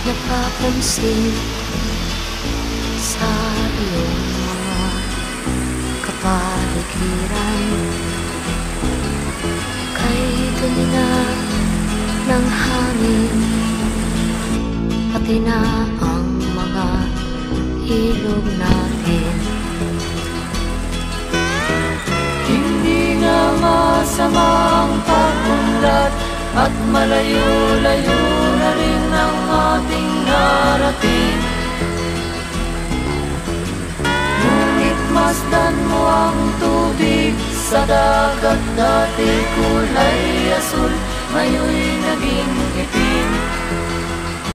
napapansin sa iyong mga kapaligiran. Kay dumi na ng hangin, pati na ang mga ilog natin. Hindi nga masamang pag-unlad at malayo-layo na rin ang ating narating. Ngunit masdan mo ang tubig sa dagat, dati kulay asul, ngayon'y naging itim.